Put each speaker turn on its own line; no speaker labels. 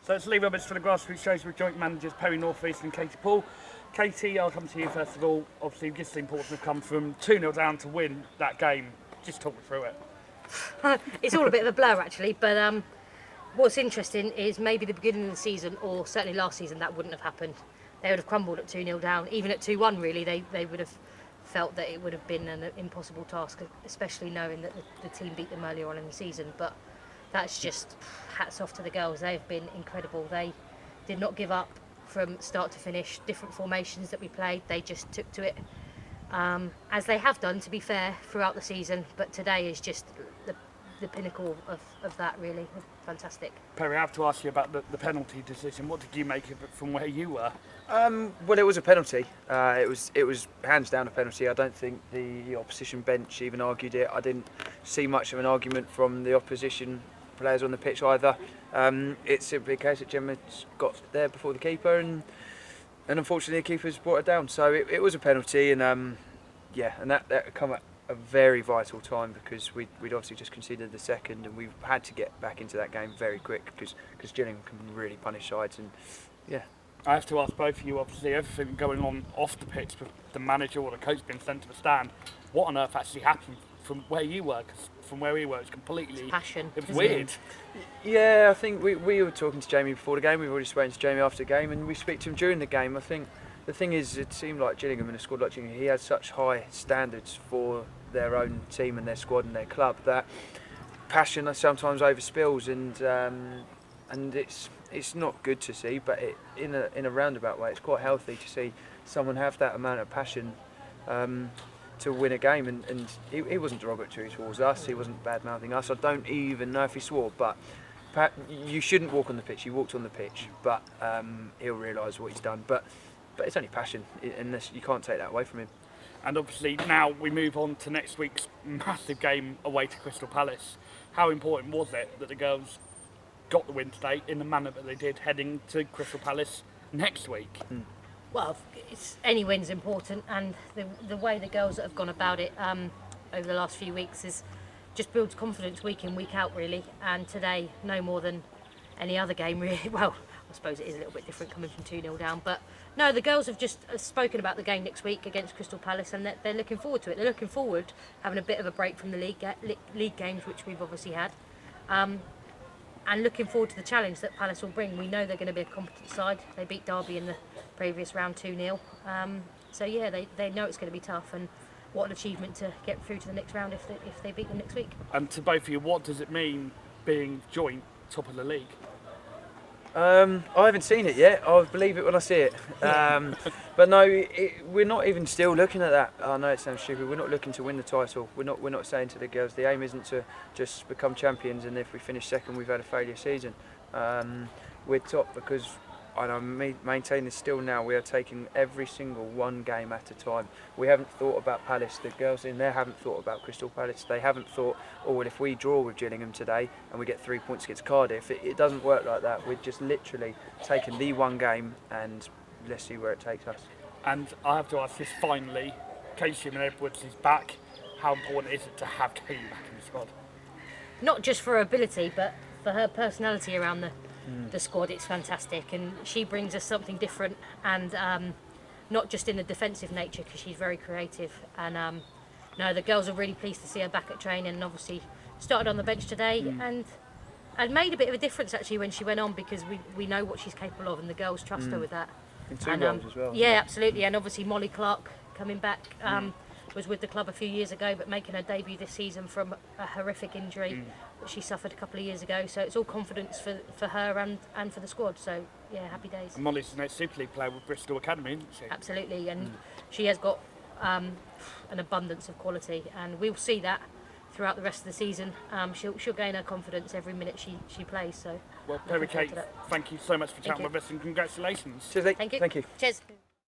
So it's Leave Roberts for the Grassroots Shows with joint managers Perry North East and Katie Poore. Katie, I'll come to you first of all. Obviously, just the importance of come from 2-0 down to win that game. Just talk me through it.
It's all a bit of a blur actually, but what's interesting is maybe the beginning of the season, or certainly last season, that wouldn't have happened. They would have crumbled at 2-0 down. Even at 2-1 really, they would have felt that it would have been an impossible task, especially knowing that the team beat them earlier on in the season. But that's just hats off to the girls. They've been incredible. They did not give up from start to finish. Different formations that we played, they just took to it, as they have done, to be fair, throughout the season. But today is just the pinnacle of that, really. Fantastic.
Perry, I have to ask you about the penalty decision. What did you make of it from where you were?
Well, it was a penalty. It was hands down a penalty. I don't think the opposition bench even argued it. I didn't see much of an argument from the opposition players on the pitch either. It's simply a case that Gemma's got there before the keeper, and unfortunately the keeper's brought it down. So it was a penalty, and that come at a very vital time, because we'd obviously just conceded the second, and we've had to get back into that game very quick, because Gillingham can really punish sides. And yeah,
I have to ask both of you, obviously everything going on off the pitch with the manager or the coach being sent to the stand, what on earth actually happened from where you were? Because from where we were, it's completely...
Passion.
It was weird.
Yeah, I think we were talking to Jamie before the game. We've already spoken to Jamie after the game, and we speak to him during the game. I think the thing is, it seemed like Gillingham, in a squad like Gillingham, he has such high standards for their own team and their squad and their club that passion sometimes overspills, and it's not good to see. But in a roundabout way, it's quite healthy to see someone have that amount of passion to win a game. And he wasn't derogatory towards us. He wasn't bad mouthing us. I don't even know if he swore, but you shouldn't walk on the pitch. He walked on the pitch, but he'll realise what he's done. But it's only passion, and you can't take that away from him.
And obviously now we move on to next week's massive game away to Crystal Palace. How important was it that the girls got the win today in the manner that they did, heading to Crystal Palace next week?
Well, any win's important, and the way the girls have gone about it over the last few weeks is just builds confidence week in, week out, really. And today, no more than any other game, really. Well, I suppose it is a little bit different coming from 2-0 down, but no, the girls have just spoken about the game next week against Crystal Palace, and they're looking forward to it. They're looking forward having a bit of a break from the league games, which we've obviously had, and looking forward to the challenge that Palace will bring. We know they're going to be a competent side. They beat Derby in the previous round 2-0, so yeah, they know it's going to be tough, and what an achievement to get through to the next round if they beat them next week.
And to both of you, what does it mean being joint top of the league?
I haven't seen it yet. I'll believe it when I see it. But no, we're not even still looking at that. I know it sounds stupid. We're not looking to win the title. We're not saying to the girls the aim isn't to just become champions, and if we finish second, we've had a failure season. We're top because, and I maintain this still now, we are taking every single one game at a time. We haven't thought about Palace. The girls in there haven't thought about Crystal Palace. They haven't thought, oh, well, if we draw with Gillingham today and we get 3 points against Cardiff, it doesn't work like that. We're just literally taking the one game, and let's see where it takes us.
And I have to ask this finally, Casey Edwards is back. How important is it to have Katie back in the squad?
Not just for her ability, but for her personality around the squad. It's fantastic, and she brings us something different, and not just in the defensive nature, because she's very creative. And no, the girls are really pleased to see her back at training, and obviously started on the bench today and made a bit of a difference actually when she went on, because we know what she's capable of, and the girls trust her with that.
In two roles as well.
Yeah, absolutely. And obviously Molly Clark coming back, was with the club a few years ago, but making her debut this season from a horrific injury that she suffered a couple of years ago. So it's all confidence for her and for the squad. So yeah, happy days.
And Molly's the next Super League player with Bristol Academy, isn't she?
Absolutely, and she has got an abundance of quality, and we'll see that throughout the rest of the season. She'll gain her confidence every minute she plays. So
well, Perry, Kate, thank you so much for chatting with us, and congratulations.
Cheers, mate.
Thank you.
Thank you.
Cheers.